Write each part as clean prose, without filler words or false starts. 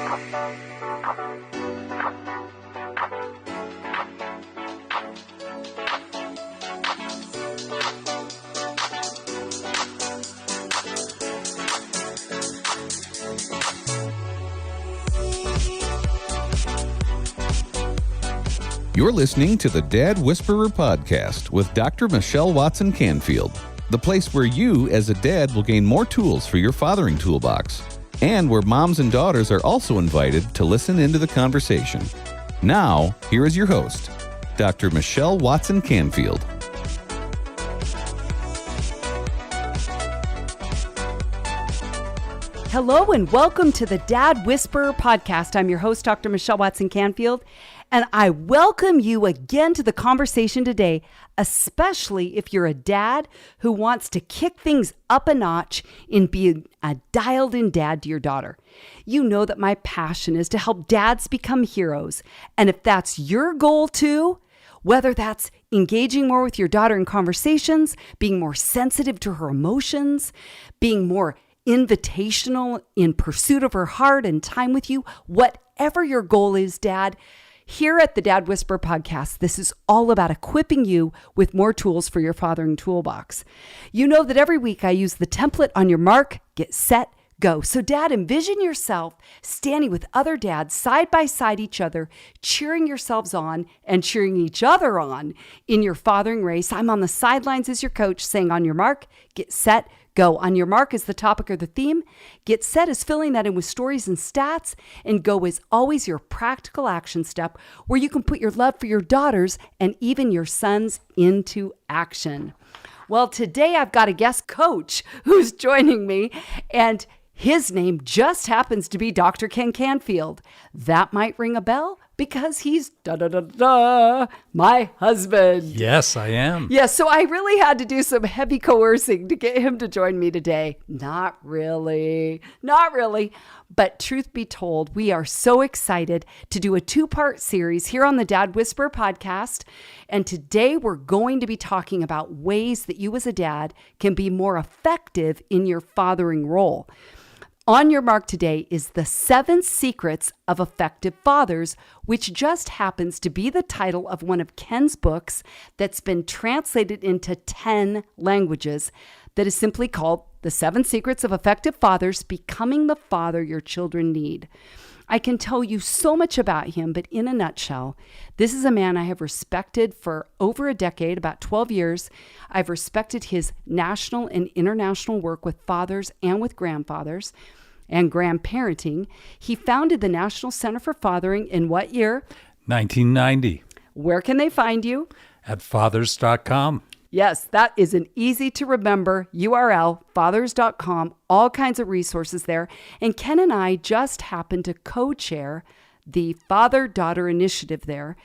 You're listening to the Dad Whisperer podcast with Dr. Michelle Watson Canfield, the place where you, as a dad, will gain more tools for your fathering toolbox, and where moms and daughters are also invited to listen into the conversation. Now, here is your host, Dr. Michelle Watson Canfield. Hello and welcome to the Dad Whisperer podcast. I'm your host, Dr. Michelle Watson Canfield, and I welcome you again to the conversation today, especially if you're a dad who wants to kick things up a notch in being a dialed-in dad to your daughter. You know that my passion is to help dads become heroes, and if that's your goal too, whether that's engaging more with your daughter in conversations, being more sensitive to her emotions, being more invitational in pursuit of her heart and time with you, whatever your goal is, Dad, here at the Dad Whisperer podcast, this is all about equipping you with more tools for your fathering toolbox. You know that every week I use the template on your mark, get set, go. So Dad, envision yourself standing with other dads side by side each other, cheering yourselves on and cheering each other on in your fathering race. I'm on the sidelines as your coach saying on your mark, get set, go. On your mark is the topic or the theme. Get set is filling that in with stories and stats. And go is always your practical action step where you can put your love for your daughters and even your sons into action. Well, today I've got a guest coach who's joining me, and his name just happens to be Dr. Ken Canfield. That might ring a bell because he's my husband. Yes, I am. Yes, so I really had to do some heavy coercing to get him to join me today. Not really. But truth be told, we are so excited to do a two-part series here on the Dad Whisperer podcast. And today we're going to be talking about ways that you as a dad can be more effective in your fathering role. On your mark today is the 7 Secrets of Effective Fathers, which just happens to be the title of one of Ken's books that's been translated into 10 languages that is simply called The 7 Secrets of Effective Fathers, Becoming the Father Your Children Need. I can tell you so much about him, but in a nutshell, this is a man I have respected for over a decade, about 12 years. I've respected his national and international work with fathers and with grandfathers and grandparenting. He founded the National Center for Fathering in what year? 1990. Where can they find you? At fathers.com. Yes, that is an easy to remember URL, fathers.com, all kinds of resources there. And Ken and I just happened to co-chair the father-daughter initiative there.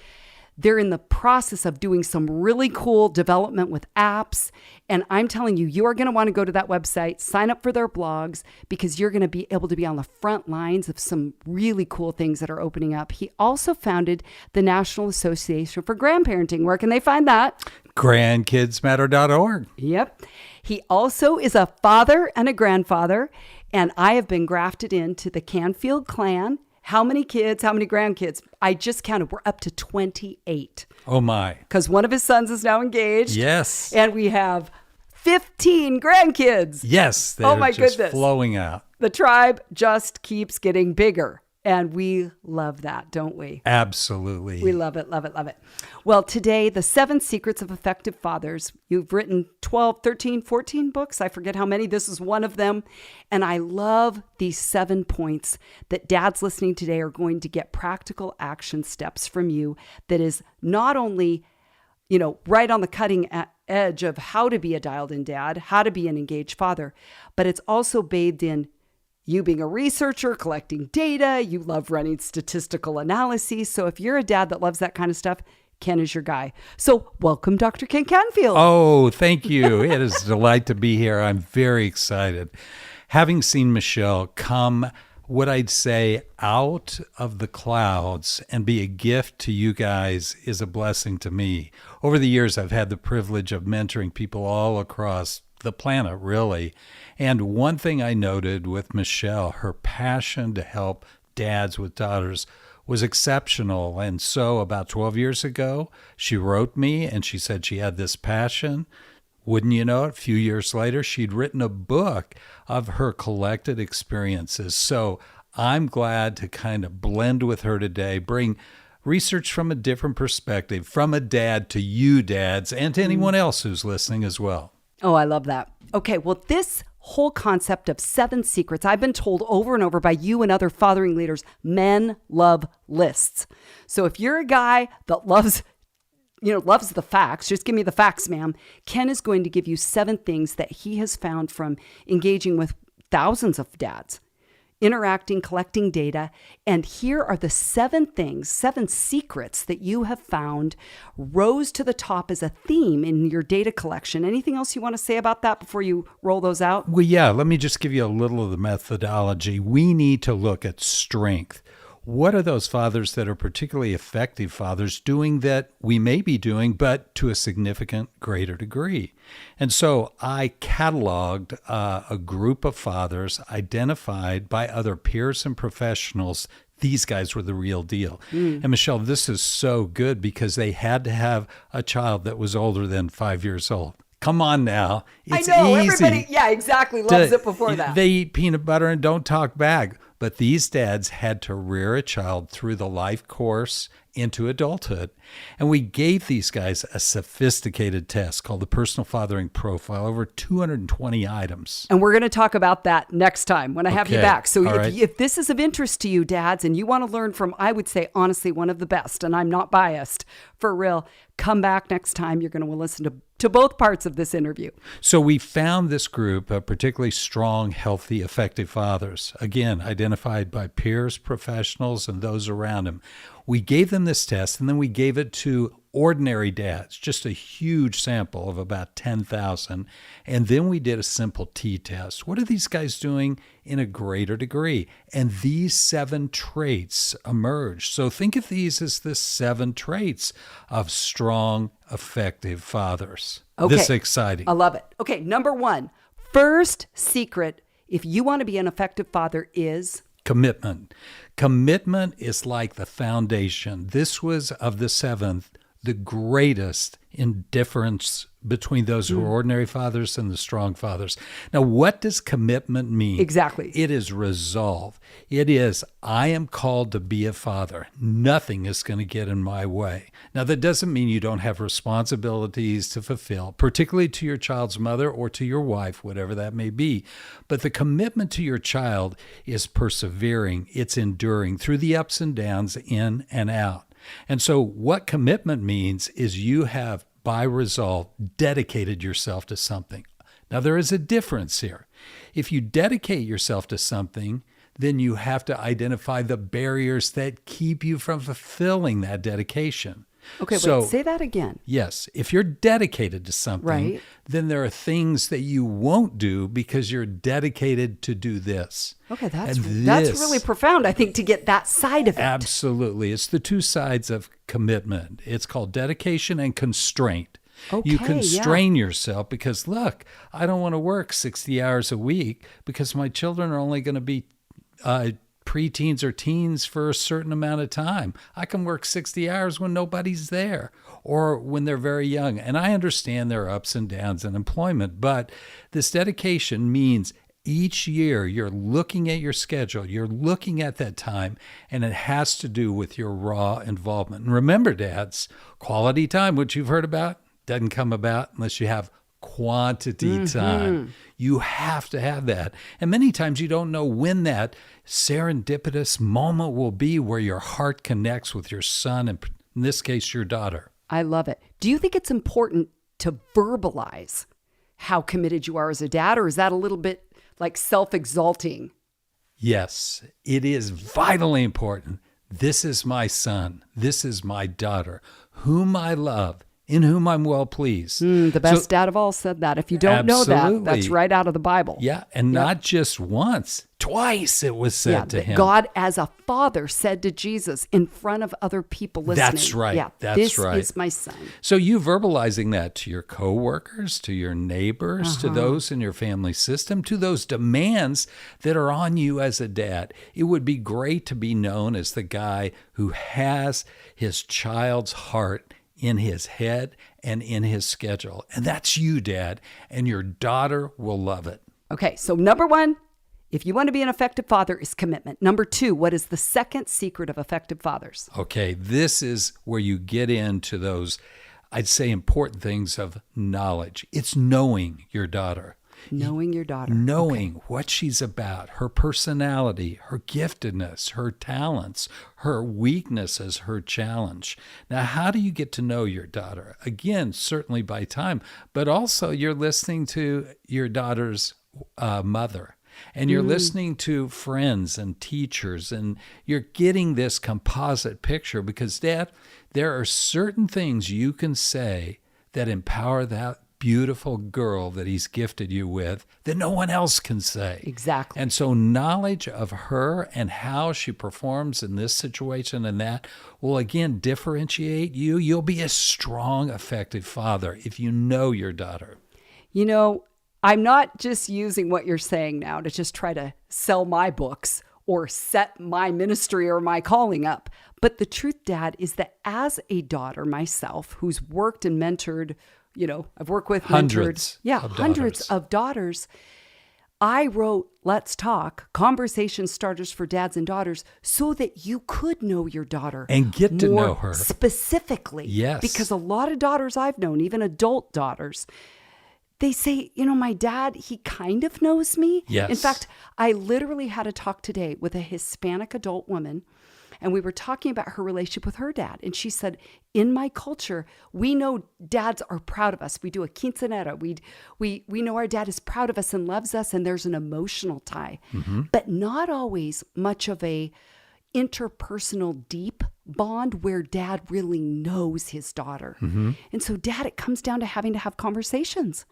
They're in the process of doing some really cool development with apps. And I'm telling you, you are going to want to go to that website, sign up for their blogs, because you're going to be able to be on the front lines of some really cool things that are opening up. He also founded the National Association for Grandparenting. Where can they find that? Grandkidsmatter.org. Yep. He also is a father and a grandfather. And I have been grafted into the Canfield clan. How many kids? How many grandkids? I just counted. We're up to 28. Oh, my. Because one of his sons is now engaged. Yes. And we have 15 grandkids. Yes. They're just flowing out. The tribe just keeps getting bigger. And we love that, don't we? Absolutely. We love it, love it, love it. Well, today, the 7 Secrets of Effective Fathers. You've written 12, 13, 14 books. I forget how many. This is one of them. And I love these 7 points that dads listening today are going to get practical action steps from you that is not only, right on the cutting edge of how to be a dialed-in dad, how to be an engaged father, but it's also bathed in you being a researcher, collecting data, you love running statistical analyses. So if you're a dad that loves that kind of stuff, Ken is your guy. So welcome, Dr. Ken Canfield. Oh, thank you. It is a delight to be here. I'm very excited. Having seen Michelle come, what I'd say, out of the clouds and be a gift to you guys is a blessing to me. Over the years, I've had the privilege of mentoring people all across the planet, really. And one thing I noted with Michelle, her passion to help dads with daughters was exceptional. And so about 12 years ago, she wrote me and she said she had this passion. Wouldn't you know it, a few years later, she'd written a book of her collected experiences. So I'm glad to kind of blend with her today, bring research from a different perspective, from a dad to you dads, and to anyone else who's listening as well. Oh, I love that. Okay, well, this whole concept of 7 secrets, I've been told over and over by you and other fathering leaders, men love lists. So if you're a guy that loves the facts, just give me the facts, ma'am. Ken is going to give you 7 things that he has found from engaging with thousands of dads, interacting, collecting data. And here are the 7 things, 7 secrets that you have found rose to the top as a theme in your data collection. Anything else you want to say about that before you roll those out? Well, yeah, let me just give you a little of the methodology. We need to look at strength. What are those fathers that are particularly effective fathers doing that we may be doing, but to a significant greater degree? And so I cataloged a group of fathers identified by other peers and professionals. These guys were the real deal. And Michelle, this is so good because they had to have a child that was older than 5 years old. Come on now. It's I know, easy. everybody, yeah, exactly, loves it before that. They eat peanut butter and don't talk back. But these dads had to rear a child through the life course into adulthood. And we gave these guys a sophisticated test called the Personal Fathering Profile, over 220 items. And we're going to talk about that next time when I have you back. So right. if this is of interest to you, dads, and you want to learn from, I would say, honestly, one of the best, and I'm not biased, for real, come back next time. You're going to listen to both parts of this interview. So we found this group of particularly strong, healthy, effective fathers, again, identified by peers, professionals, and those around them. We gave them this test, and then we gave it to ordinary dads, just a huge sample of about 10,000. And then we did a simple t-test. What are these guys doing in a greater degree? And these 7 traits emerged. So think of these as the 7 traits of strong, effective fathers. Okay. This is exciting. I love it. Okay, number 1, first secret, if you want to be an effective father, is commitment. Commitment is like the foundation. This was, of the 7th, the greatest in difference between those who are ordinary fathers and the strong fathers. Now, what does commitment mean? Exactly. It is resolve. It is, I am called to be a father. Nothing is going to get in my way. Now, that doesn't mean you don't have responsibilities to fulfill, particularly to your child's mother or to your wife, whatever that may be. But the commitment to your child is persevering. It's enduring through the ups and downs, in and out. And so what commitment means is you have, by resolve, dedicated yourself to something. Now, there is a difference here. If you dedicate yourself to something, then you have to identify the barriers that keep you from fulfilling that dedication. Okay, so, wait, say that again. Yes. If you're dedicated to something, Right. then there are things that you won't do because you're dedicated to do this. Okay, that's And really profound, I think, to get that side of it. Absolutely. It's the 2 sides of commitment. It's called dedication and constraint. Okay, You constrain yourself because, look, I don't want to work 60 hours a week because my children are only going to be preteens or teens for a certain amount of time. I can work 60 hours when nobody's there or when they're very young. And I understand there are ups and downs in employment, but this dedication means each year you're looking at your schedule, you're looking at that time, and it has to do with your raw involvement. And remember, dads, quality time, which you've heard about, doesn't come about unless you have quantity time. You have to have that. And many times you don't know when that serendipitous moment will be where your heart connects with your son, and in this case, your daughter. I love it. Do you think it's important to verbalize how committed you are as a dad, or is that a little bit like self-exalting? Yes, it is vitally important. This is my son. This is my daughter, whom I love. in whom I'm well pleased. The best dad of all said that. If you don't know that, that's right out of the Bible. Yeah, and not just once, twice it was said to him. God as a father said to Jesus in front of other people listening. That's right. Yeah, That's right. This is my son. So you verbalizing that to your coworkers, to your neighbors, to those in your family system, to those demands that are on you as a dad. It would be great to be known as the guy who has his child's heart in his head and in his schedule. And that's you, Dad, and your daughter will love it. Okay, so number one, if you want to be an effective father, is commitment. Number two, what is the second secret of effective fathers? Okay, this is where you get into those, I'd say, important things of knowledge. It's knowing your daughter. Knowing your daughter. Knowing what she's about, her personality, her giftedness, her talents, her weaknesses, her challenge. Now, how do you get to know your daughter? Again, certainly by time, but also you're listening to your daughter's mother. And you're listening to friends and teachers, and you're getting this composite picture because, Dad, there are certain things you can say that empower that beautiful girl that he's gifted you with that no one else can say. Exactly. And so knowledge of her and how she performs in this situation and that will, again, differentiate you. You'll be a strong, effective father if you know your daughter. You know, I'm not just using what you're saying now to just try to sell my books or set my ministry or my calling up. But the truth, Dad, is that as a daughter myself, who's worked and mentored, I've worked with hundreds of daughters. I wrote Let's Talk, conversation starters for dads and daughters, so that you could know your daughter. And get to know her. Specifically. Yes. Because a lot of daughters I've known, even adult daughters, they say, my dad, he kind of knows me. Yes. In fact, I literally had a talk today with a Hispanic adult woman, and we were talking about her relationship with her dad. And she said, in my culture, we know dads are proud of us. We do a quinceanera. We know our dad is proud of us and loves us, and there's an emotional tie. But not always much of a interpersonal deep bond where dad really knows his daughter. And so, Dad, it comes down to having to have conversations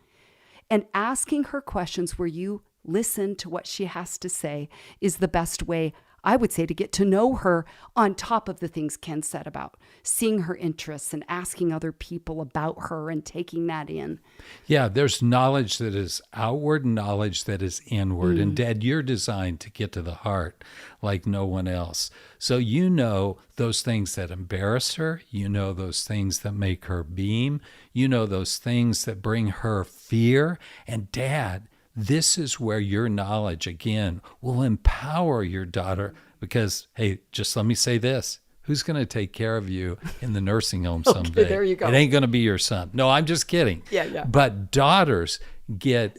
and asking her questions where you listen to what she has to say is the best way, I would say, to get to know her, on top of the things Ken said about seeing her interests and asking other people about her and taking that in. Yeah, there's knowledge that is outward, knowledge that is inward. And Dad, you're designed to get to the heart like no one else. So you know those things that embarrass her. You know those things that make her beam. You know those things that bring her fear. And Dad, this is where your knowledge, again, will empower your daughter because, hey, just let me say this. Who's going to take care of you in the nursing home someday? There you go. It ain't going to be your son. No, I'm just kidding. Yeah. But daughters get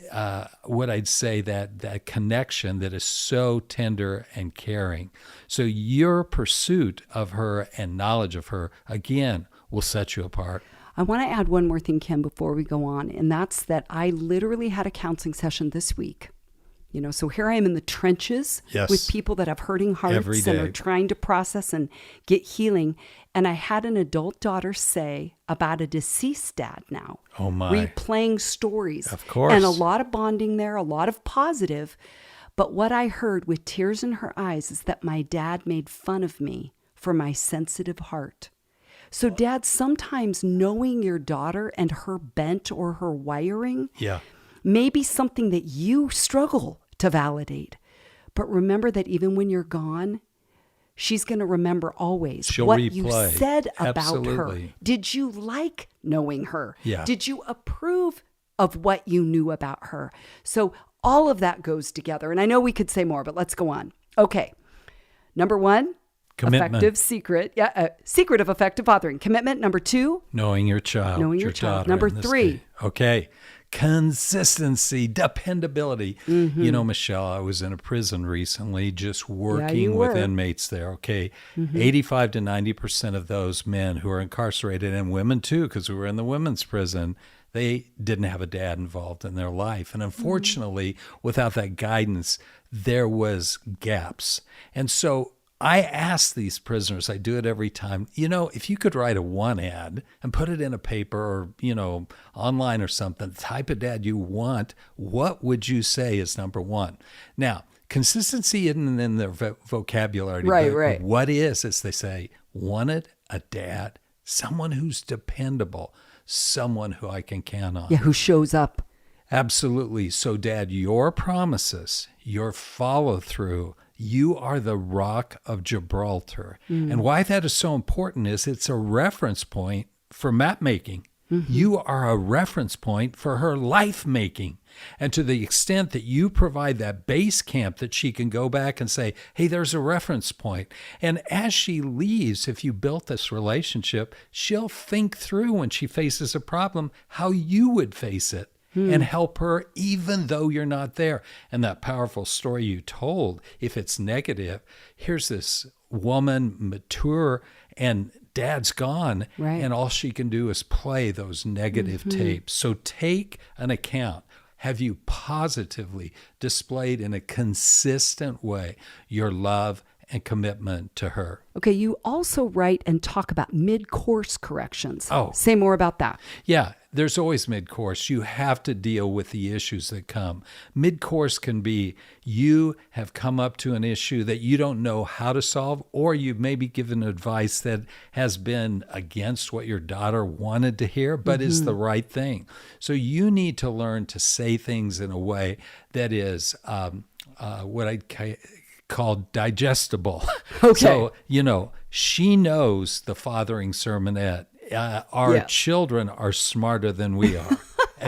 what I'd say that connection that is so tender and caring. So your pursuit of her and knowledge of her, again, will set you apart. I want to add one more thing, Ken, before we go on, and that's that I literally had a counseling session this week. So here I am in the trenches with people that have hurting hearts and are trying to process and get healing. And I had an adult daughter say about a deceased dad now. Oh, my. Replaying stories. Of course. And a lot of bonding there, a lot of positive. But what I heard with tears in her eyes is that my dad made fun of me for my sensitive heart. So, Dad, sometimes knowing your daughter and her bent or her wiring may be something that you struggle to validate. But remember that even when you're gone, she's going to remember always what you said about her. Did you like knowing her? Yeah. Did you approve of what you knew about her? So all of that goes together. And I know we could say more, but let's go on. Okay. Number one. Commitment. Effective secret. Secret of effective fathering. Commitment. Number two. Knowing your child. Your child. Number three. Okay. Consistency, dependability. Michelle, I was in a prison recently just working with inmates there. Okay. 85 to 90% of those men who are incarcerated, and women too, because we were in the women's prison, they didn't have a dad involved in their life. And unfortunately, without that guidance, there was gaps. And so I ask these prisoners, I do it every time, if you could write a one ad and put it in a paper or, online or something, the type of dad you want, what would you say is number one? Now, consistency isn't in their vocabulary. Right. What is they say, wanted a dad, someone who's dependable, someone who I can count on. Yeah, who shows up. Absolutely. So, Dad, your promises, your follow through, you are the rock of Gibraltar. And why that is so important is it's a reference point for map making. You are a reference point for her life making. And to the extent that you provide that base camp that she can go back and say, hey, there's a reference point. And as she leaves, if you built this relationship, she'll think through when she faces a problem, how you would face it. And help her even though you're not there. And that powerful story you told, if it's negative, here's this woman, mature, and dad's gone, and all she can do is play those negative tapes. So take an account. Have you positively displayed in a consistent way your love and commitment to her? Okay, you also write and talk about mid-course corrections. Oh. Say more about that. Yeah, there's always mid-course. You have to deal with the issues that come. Mid-course can be you have come up to an issue that you don't know how to solve, or you've maybe given advice that has been against what your daughter wanted to hear, but is the right thing. So you need to learn to say things in a way that is what I'd call digestible. Okay. So, she knows the fathering sermonette. Our children are smarter than we are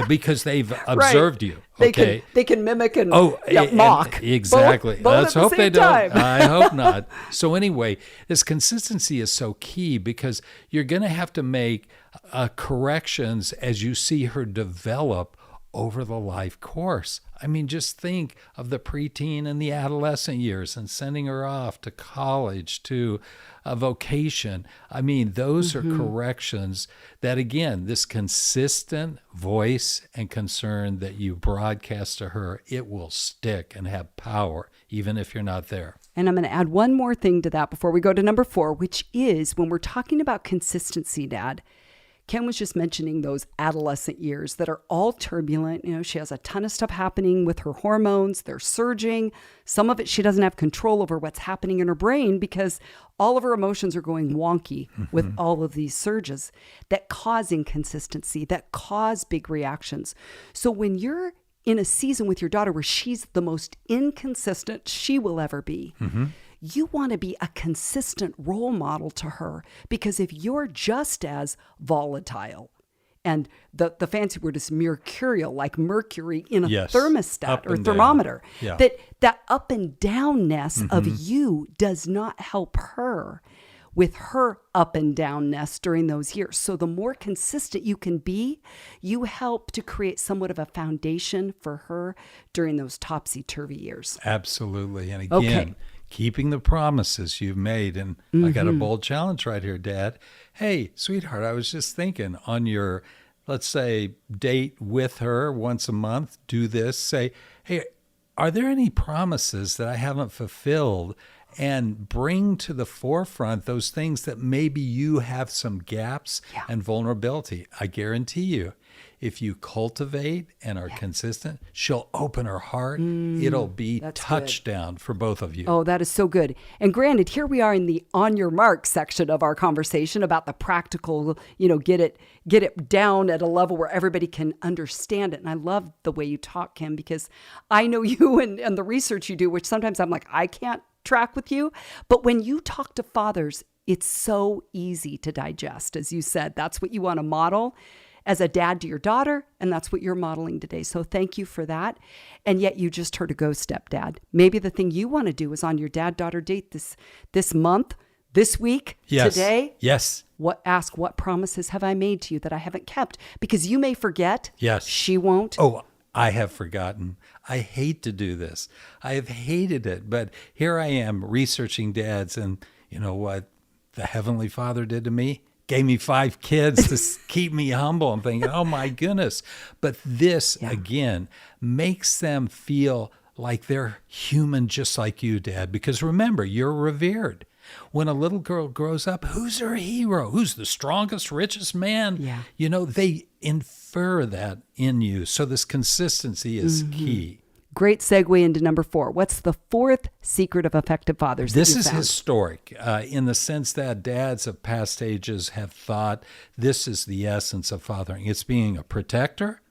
because they've observed you. Okay. They can mimic and mock. Exactly. Both Let's at the hope they same time. don't. I hope not. So anyway, this consistency is so key because you're going to have to make corrections as you see her develop over the life course. I mean, just think of the preteen and the adolescent years and sending her off to college, to a vocation. I mean, those are corrections that, again, this consistent voice and concern that you broadcast to her, it will stick and have power, even if you're not there. And I'm going to add one more thing to that before we go to number 4, which is when we're talking about consistency, Dad, Ken was just mentioning those adolescent years that are all turbulent. She has a ton of stuff happening with her hormones. They're surging. Some of it she doesn't have control over what's happening in her brain because all of her emotions are going wonky with all of these surges that cause inconsistency, that cause big reactions. So when you're in a season with your daughter where she's the most inconsistent she will ever be, you want to be a consistent role model to her, because if you're just as volatile, and the fancy word is mercurial, like mercury in a thermostat or thermometer, that up and downness of you does not help her with her up and downness during those years. So the more consistent you can be, you help to create somewhat of a foundation for her during those topsy-turvy years. Absolutely. And again, keeping the promises you've made. And I got a bold challenge right here, Dad. Hey, sweetheart, I was just thinking on your, let's say, date with her once a month, do this. Say, hey, are there any promises that I haven't fulfilled? And bring to the forefront those things that maybe you have some gaps and vulnerability. I guarantee you, if you cultivate and are consistent, she'll open her heart. It'll be touchdown for both of you. Oh, that is so good. And granted, here we are in the on your mark section of our conversation about the practical, get it down at a level where everybody can understand it. And I love the way you talk, Kim, because I know you and the research you do, which sometimes I'm like, I can't track with you. But when you talk to fathers, it's so easy to digest. As you said, that's what you want to model as a dad to your daughter, and that's what you're modeling today. So thank you for that. And yet you just heard a go step, Dad. Maybe the thing you want to do is on your dad-daughter date this month, this week, today. Yes. Ask, what promises have I made to you that I haven't kept? Because you may forget. Yes. She won't. Oh, I have forgotten. I hate to do this. I have hated it. But here I am researching dads, and you know what the Heavenly Father did to me? Gave me 5 kids to keep me humble. I'm thinking, oh my goodness. But this, again, makes them feel like they're human just like you, Dad. Because remember, you're revered. When a little girl grows up, who's her hero? Who's the strongest, richest man? Yeah. They infer that in you. So this consistency is key. Great segue into number 4. What's the 4th secret of effective fathers? This is historic in the sense that dads of past ages have thought this is the essence of fathering. It's being a protector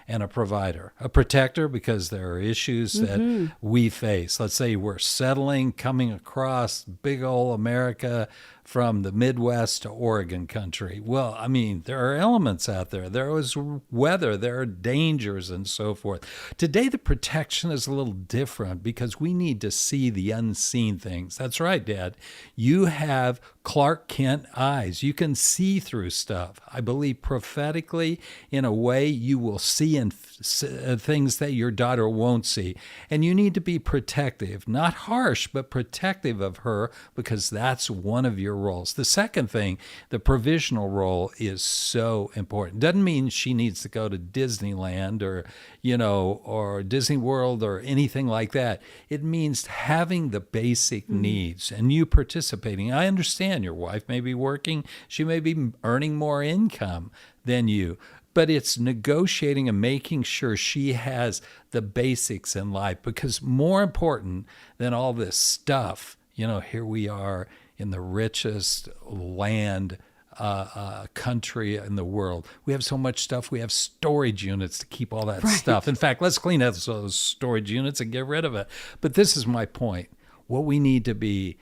and a provider. A protector because there are issues that we face. Let's say we're settling, coming across big old America from the Midwest to Oregon country. Well, I mean, there are elements out there. There is weather, there are dangers and so forth. Today, the protection is a little different because we need to see the unseen things. That's right, Dad. You have Clark Kent eyes. You can see through stuff. I believe prophetically, in a way, you will see in things that your daughter won't see. And you need to be protective, not harsh, but protective of her because that's one of your roles. The second thing, the provisional role is so important. Doesn't mean she needs to go to Disneyland or Disney World or anything like that. It means having the basic needs and you participating. I understand your wife may be working. She may be earning more income than you. But it's negotiating and making sure she has the basics in life because more important than all this stuff, here we are in the richest land country in the world. We have so much stuff. We have storage units to keep all that stuff. In fact, let's clean out those storage units and get rid of it. But this is my point. What we need to be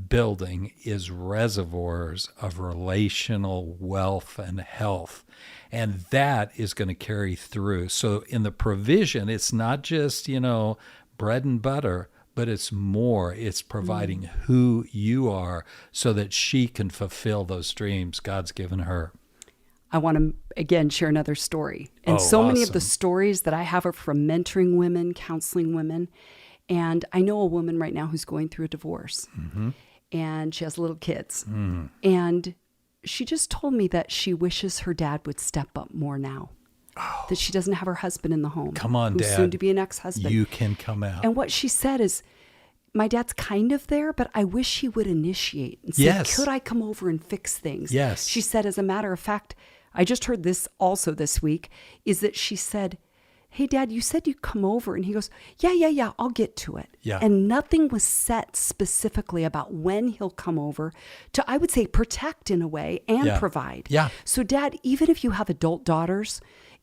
building is reservoirs of relational wealth and health. And that is going to carry through. So in the provision, it's not just, bread and butter, but it's more. It's providing who you are so that she can fulfill those dreams God's given her. I want to, again, share another story. And many of the stories that I have are from mentoring women, counseling women. And I know a woman right now who's going through a divorce. And she has little kids. And she just told me that she wishes her dad would step up more now. That she doesn't have her husband in the home. Come on, who's Dad. soon to be an ex-husband. You can come out. And what she said is, my dad's kind of there, but I wish he would initiate and say, could I come over and fix things? Yes. She said, as a matter of fact, I just heard this also this week, is that she said, hey, Dad, you said you'd come over. And he goes, yeah, I'll get to it. Yeah. And nothing was set specifically about when he'll come over to, I would say, protect in a way and provide. Yeah. So, Dad, even if you have adult daughters,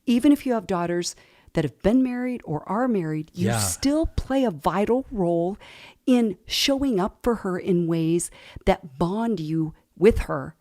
even if you have daughters that have been married or are married, you still play a vital role in showing up for her in ways that bond you with her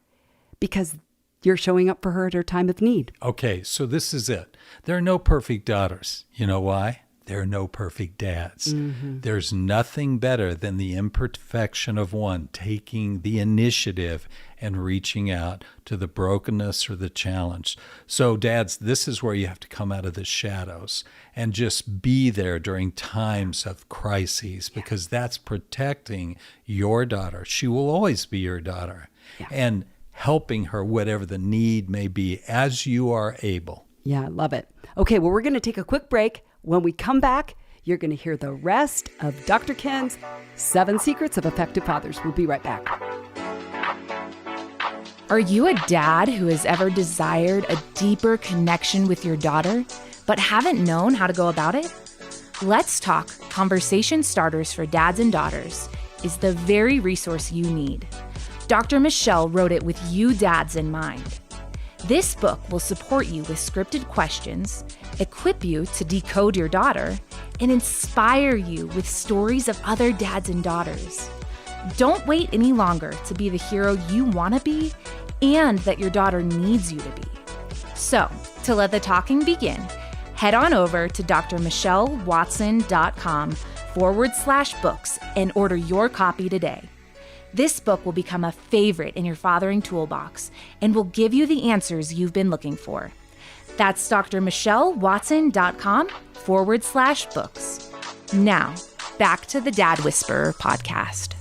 because you're showing up for her at her time of need. Okay, so this is it. There are no perfect daughters. You know why? There are no perfect dads. There's nothing better than the imperfection of one taking the initiative and reaching out to the brokenness or the challenge. So dads, this is where you have to come out of the shadows and just be there during times of crises because that's protecting your daughter. She will always be your daughter. And helping her whatever the need may be as you are able. Yeah, I love it. Okay, well, we're going to take a quick break. When we come back, you're going to hear the rest of Dr. Ken's 7 Secrets of Effective Fathers. We'll be right back. Are you a dad who has ever desired a deeper connection with your daughter, but haven't known how to go about it? Let's Talk Conversation Starters for Dads and Daughters is the very resource you need. Dr. Michelle wrote it with you dads in mind. This book will support you with scripted questions, equip you to decode your daughter, and inspire you with stories of other dads and daughters. Don't wait any longer to be the hero you want to be and that your daughter needs you to be. So, to let the talking begin, head on over to drmichellewatson.com/books and order your copy today. This book will become a favorite in your fathering toolbox and will give you the answers you've been looking for. That's drmichellewatson.com/books. Now, back to the Dad Whisperer podcast.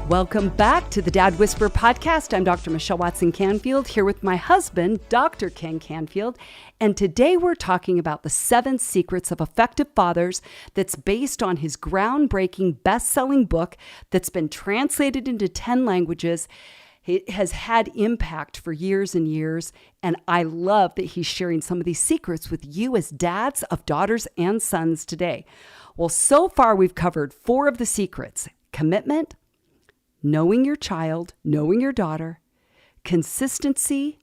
Welcome back to the Dad Whisperer podcast. I'm Dr. Michelle Watson Canfield, here with my husband, Dr. Ken Canfield. And today we're talking about the 7 secrets of effective fathers that's based on his groundbreaking best-selling book that's been translated into 10 languages. It has had impact for years and years, and I love that he's sharing some of these secrets with you as dads of daughters and sons today. Well, so far we've covered 4 of the secrets: commitment, knowing your child, knowing your daughter, consistency,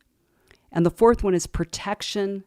and the 4th one is protection,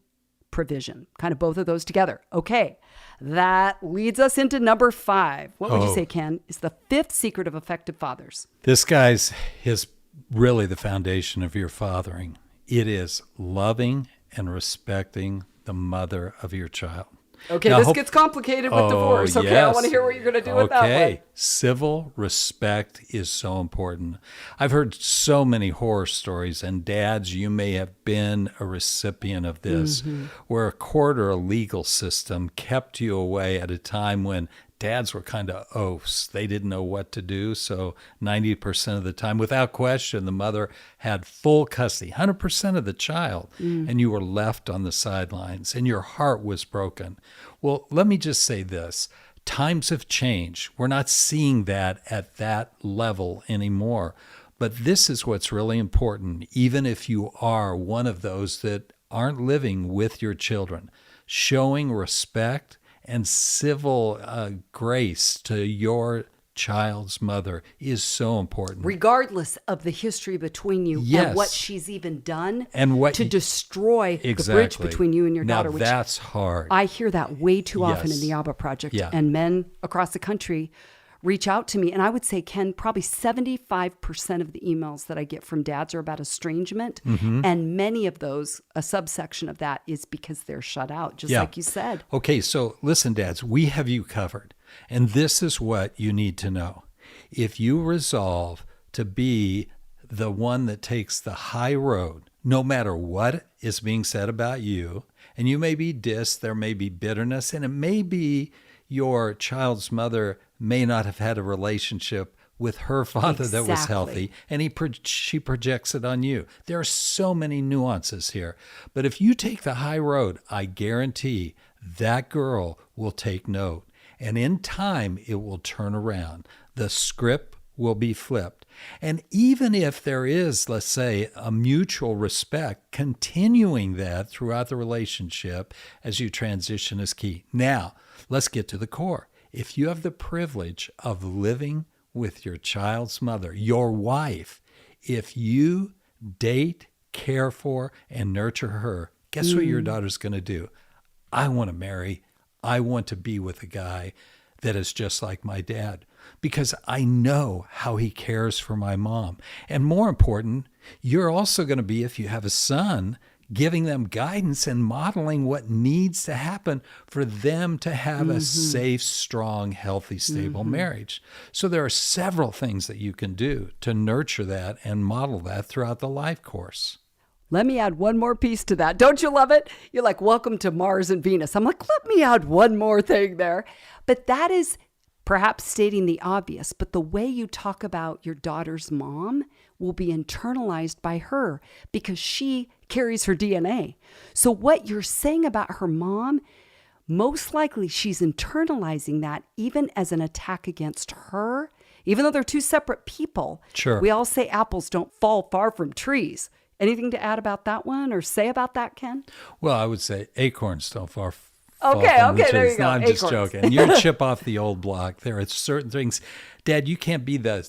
provision. Kind of both of those together. Okay, that leads us into number 5. What would you say, Ken, is the 5th secret of effective fathers? This guy's is really the foundation of your fathering. It is loving and respecting the mother of your child. Okay, now, this gets complicated with divorce. Okay, yes. I want to hear what you're going to do with that one. Okay, civil respect is so important. I've heard so many horror stories, and dads, you may have been a recipient of this, where a court or a legal system kept you away at a time when dads were kind of oafs. They didn't know what to do. So 90% of the time, without question, the mother had full custody, 100% of the child, and you were left on the sidelines and your heart was broken. Well, let me just say this. Times have changed. We're not seeing that at that level anymore. But this is what's really important, even if you are one of those that aren't living with your children. Showing respect and civil grace to your child's mother is so important. Regardless of the history between you and what she's even done and what to destroy the bridge between you and your daughter. Now that's hard. I hear that way too often in the Abba Project. And men across the country reach out to me. And I would say, Ken, probably 75% of the emails that I get from dads are about estrangement. And many of those, a subsection of that is because they're shut out, just like you said. Okay, so listen, dads, we have you covered. And this is what you need to know. If you resolve to be the one that takes the high road, no matter what is being said about you, and you may be dissed, there may be bitterness, and it may be your child's mother may not have had a relationship with her father that was healthy, and she projects it on you. There are so many nuances here. But if you take the high road, I guarantee that girl will take note. And in time, it will turn around. The script will be flipped. And even if there is, let's say, a mutual respect, continuing that throughout the relationship as you transition is key. Now, let's get to the core. If you have the privilege of living with your child's mother, your wife, if you date, care for, and nurture her, guess what your daughter's going to do? I want to marry. I want to be with a guy that is just like my dad because I know how he cares for my mom. And more important, you're also going to be, if you have a son, giving them guidance and modeling what needs to happen for them to have a safe, strong, healthy, stable marriage. So there are several things that you can do to nurture that and model that throughout the life course. Let me add one more piece to that. Don't you love it? You're like, welcome to Mars and Venus. I'm like, let me add one more thing there. But that is perhaps stating the obvious, but the way you talk about your daughter's mom will be internalized by her because she carries her DNA. So what you're saying about her mom, most likely she's internalizing that even as an attack against her, even though they're two separate people. Sure. We all say apples don't fall far from trees. Anything to add about that one or say about that, Ken? Well, I would say acorns don't fall Okay, there you go. No, I'm just joking. You're a chip off the old block. There are certain things. Dad, you can't be the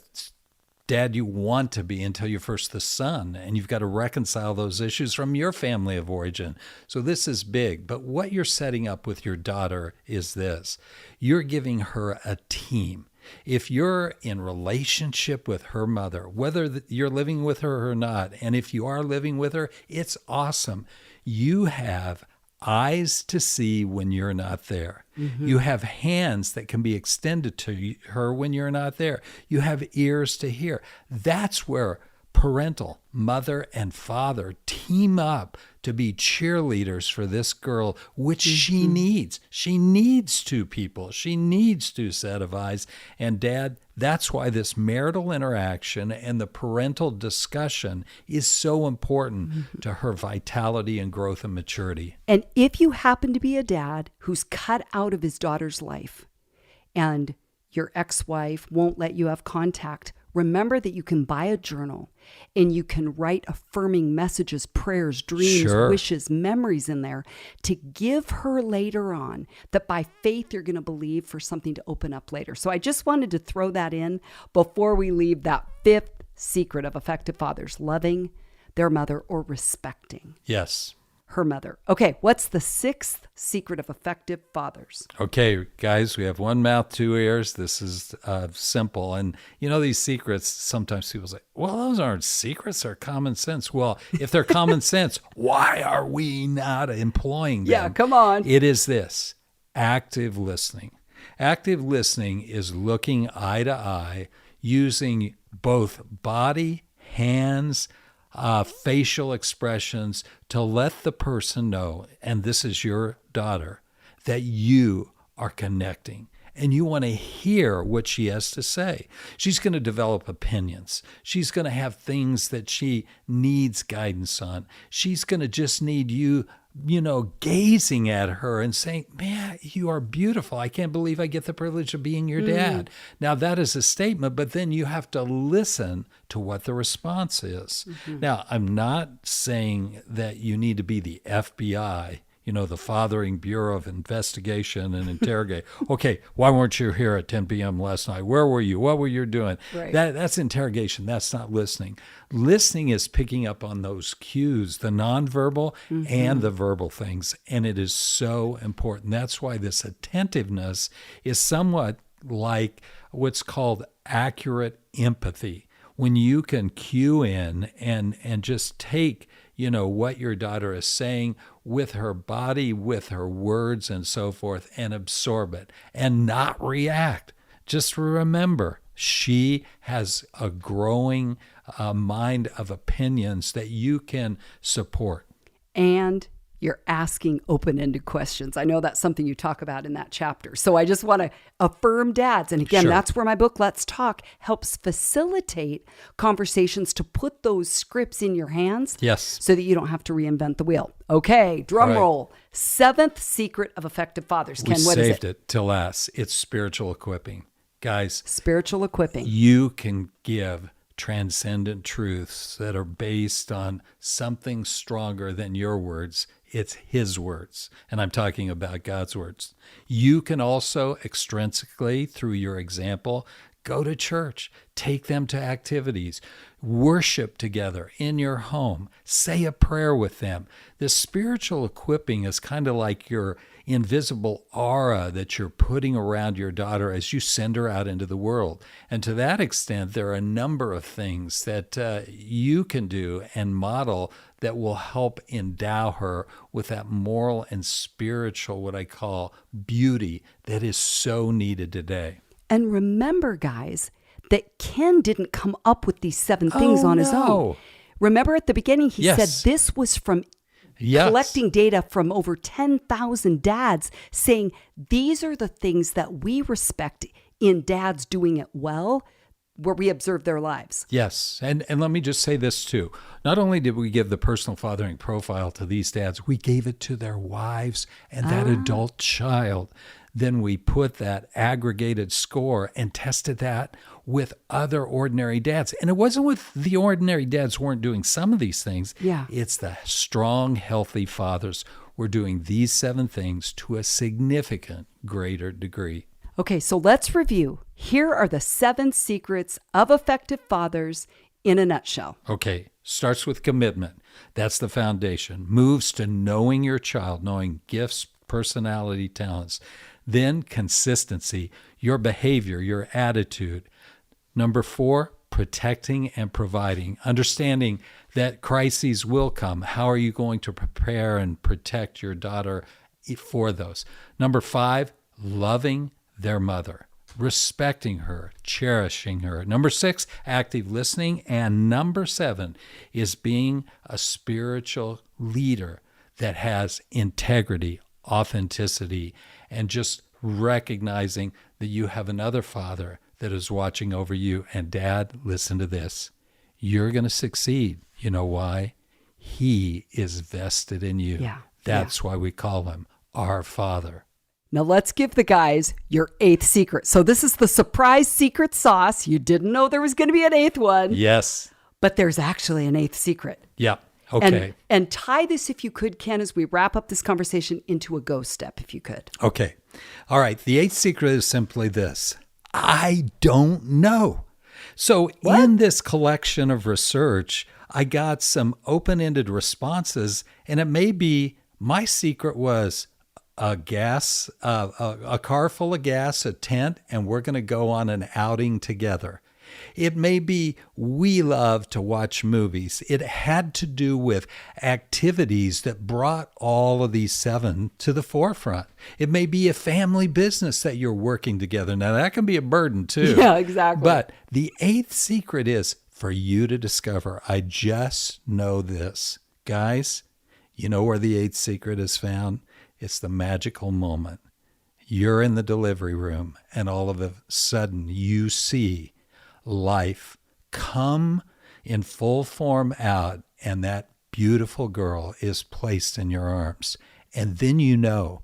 dad you want to be until you're first the son, and you've got to reconcile those issues from your family of origin. So this is big. But what you're setting up with your daughter is this. You're giving her a team. If you're in relationship with her mother, whether you're living with her or not, and if you are living with her, it's awesome. You have eyes to see when you're not there. You have hands that can be extended to her when you're not there. You have ears to hear. That's where parental, mother and father, team up to be cheerleaders for this girl, which she needs. She needs two people. She needs two set of eyes. And Dad, That's why this marital interaction and the parental discussion is so important to her vitality and growth and maturity. And if you happen to be a dad who's cut out of his daughter's life and your ex-wife won't let you have contact, remember that you can buy a journal and you can write affirming messages, prayers, dreams, wishes, memories in there to give her later on, that by faith you're going to believe for something to open up later. So I just wanted to throw that in before we leave that fifth secret of effective fathers: loving their mother or respecting. Yes. Her mother. Okay, what's the sixth secret of effective fathers? Okay, guys, we have one mouth, two ears. This is simple. And you know, these secrets, sometimes people say, well, those aren't secrets, they're common sense. Well, if they're common sense, why are we not employing them? Yeah, come on. It is this: active listening. Active listening is looking eye to eye, using both body, hands, facial expressions to let the person know, and this is your daughter, that you are connecting and you want to hear what she has to say. She's going to develop opinions. She's going to have things that she needs guidance on. She's going to just need you, gazing at her and saying, man, you are beautiful. I can't believe I get the privilege of being your dad. Now, that is a statement, but then you have to listen to what the response is. Now, I'm not saying that you need to be the FBI, the Fathering Bureau of Investigation and Interrogate. Okay, why weren't you here at 10 p.m. last night? Where were you? What were you doing? Right. That's interrogation. That's not listening. Listening is picking up on those cues, the nonverbal and the verbal things, and it is so important. That's why this attentiveness is somewhat like what's called accurate empathy. When you can cue in and just take what your daughter is saying with her body, with her words and so forth, and absorb it and not react. Just remember, she has a growing mind of opinions that you can support. And you're asking open-ended questions. I know that's something you talk about in that chapter. So I just want to affirm dads. And again, that's where my book, Let's Talk, helps facilitate conversations to put those scripts in your hands. Yes. So that you don't have to reinvent the wheel. Okay, drum roll. Seventh secret of effective fathers. Ken, what is it? We saved it till last. It's spiritual equipping. Guys. Spiritual equipping. You can give transcendent truths that are based on something stronger than your words. It's his words. And I'm talking about God's words. You can also extrinsically, through your example, go to church, take them to activities, worship together in your home, say a prayer with them. This spiritual equipping is kind of like your invisible aura that you're putting around your daughter as you send her out into the world. And to that extent, there are a number of things that you can do and model that will help endow her with that moral and spiritual, what I call beauty, that is so needed today. And remember, guys, that Ken didn't come up with these 7 things on his own. Remember at the beginning, he said this was from collecting data from over 10,000 dads, saying these are the things that we respect in dads doing it well, where we observe their lives. Yes. And let me just say this too. Not only did we give the personal fathering profile to these dads, we gave it to their wives and that adult child. Then we put that aggregated score and tested that with other ordinary dads. And it wasn't with the ordinary dads who weren't doing some of these things. Yeah. It's the strong, healthy fathers who are doing these 7 things to a significant greater degree. Okay, so let's review. Here are the 7 secrets of effective fathers in a nutshell. Okay, starts with commitment. That's the foundation. Moves to knowing your child, knowing gifts, personality, talents. Then consistency, your behavior, your attitude. Number 4, protecting and providing. Understanding that crises will come. How are you going to prepare and protect your daughter for those? Number 5, loving their mother, respecting her, cherishing her. Number 6, active listening. And number 7 is being a spiritual leader that has integrity, authenticity, and just recognizing that you have another father that is watching over you. And Dad, listen to this. You're going to succeed. You know why? He is vested in you. Yeah. That's why we call him our Father. Now let's give the guys your 8th secret. So this is the surprise secret sauce. You didn't know there was going to be an 8th one. Yes. But there's actually an 8th secret. Yeah. Okay. And tie this, if you could, Ken, as we wrap up this conversation, into a go step, if you could. Okay. All right. The 8th secret is simply this. I don't know. So in this collection of research, I got some open-ended responses, and it may be my secret was a car full of gas, a tent, and we're going to go on an outing together. It may be we love to watch movies. It had to do with activities that brought all of these 7 to the forefront. It may be a family business that you're working together. Now, that can be a burden too. Yeah, exactly. But the 8th secret is for you to discover. I just know this. Guys, you know where the 8th secret is found? It's the magical moment. You're in the delivery room, and all of a sudden you see life come in full form out, and that beautiful girl is placed in your arms. And then you know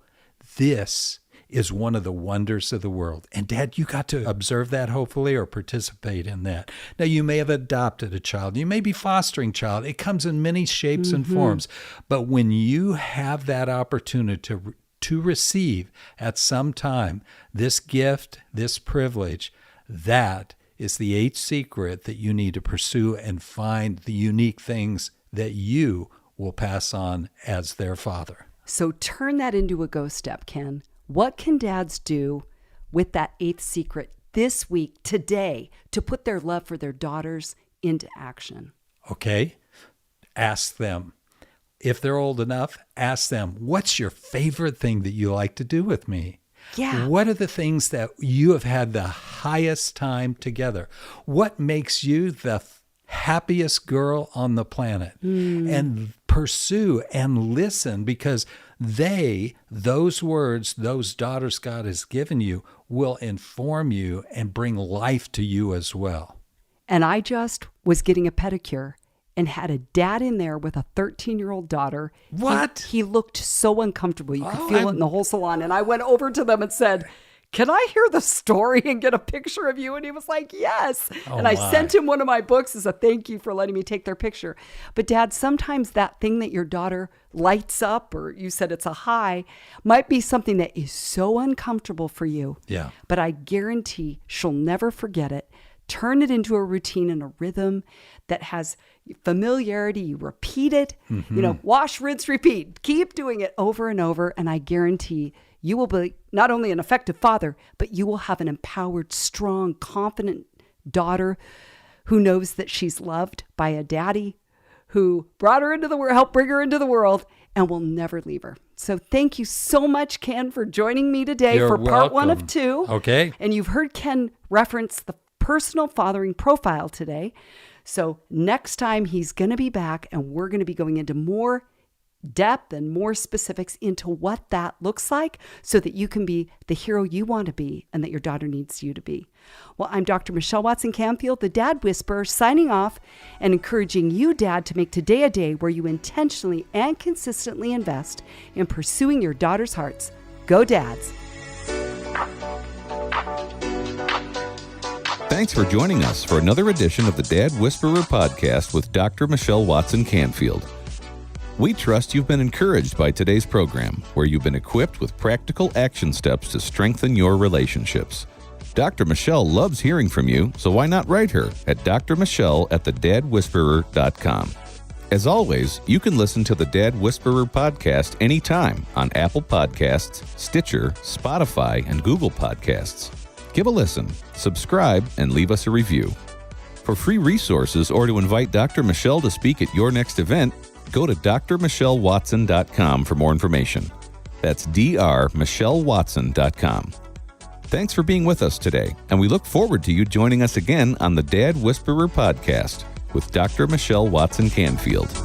this is one of the wonders of the world. And Dad, you got to observe that, hopefully, or participate in that. Now, you may have adopted a child. You may be fostering a child. It comes in many shapes and forms. But when you have that opportunity to receive at some time this gift, this privilege, that is the 8th secret that you need to pursue and find the unique things that you will pass on as their father. So turn that into a go step, Ken. What can dads do with that 8th secret this week, today, to put their love for their daughters into action? Okay. Ask them. If they're old enough, ask them, what's your favorite thing that you like to do with me? Yeah. What are the things that you have had the highest time together? What makes you the happiest girl on the planet? And pursue and listen, because those words, those daughters God has given you, will inform you and bring life to you as well. And I just was getting a pedicure and had a dad in there with a 13-year-old daughter. What? He looked so uncomfortable. You could feel it in the whole salon. And I went over to them and said, can I hear the story and get a picture of you? And he was like, yes. And I sent him one of my books as a thank you for letting me take their picture. But Dad, sometimes that thing that your daughter lights up, or you said it's a high, might be something that is so uncomfortable for you. Yeah. But I guarantee she'll never forget it. Turn it into a routine and a rhythm that has familiarity. You repeat it, wash, rinse, repeat. Keep doing it over and over. And I guarantee you will be not only an effective father, but you will have an empowered, strong, confident daughter who knows that she's loved by a daddy who brought her into the world, helped bring her into the world, and will never leave her. So thank you so much, Ken, for joining me today for part 1 of 2. Okay. And you've heard Ken reference the personal fathering profile today. So next time he's going to be back, and we're going to be going into more depth and more specifics into what that looks like so that you can be the hero you want to be and that your daughter needs you to be. Well, I'm Dr. Michelle Watson Canfield, the Dad Whisperer, signing off and encouraging you, Dad, to make today a day where you intentionally and consistently invest in pursuing your daughter's hearts. Go Dads! Thanks for joining us for another edition of the Dad Whisperer podcast with Dr. Michelle Watson Canfield. We trust you've been encouraged by today's program, where you've been equipped with practical action steps to strengthen your relationships. Dr. Michelle loves hearing from you, so why not write her at drmichelle@thedadwhisperer.com. As always, you can listen to the Dad Whisperer podcast anytime on Apple Podcasts, Stitcher, Spotify, and Google Podcasts. Give a listen, subscribe, and leave us a review. For free resources or to invite Dr. Michelle to speak at your next event, go to drmichellewatson.com for more information. That's drmichellewatson.com. Thanks for being with us today, and we look forward to you joining us again on the Dad Whisperer podcast with Dr. Michelle Watson Canfield.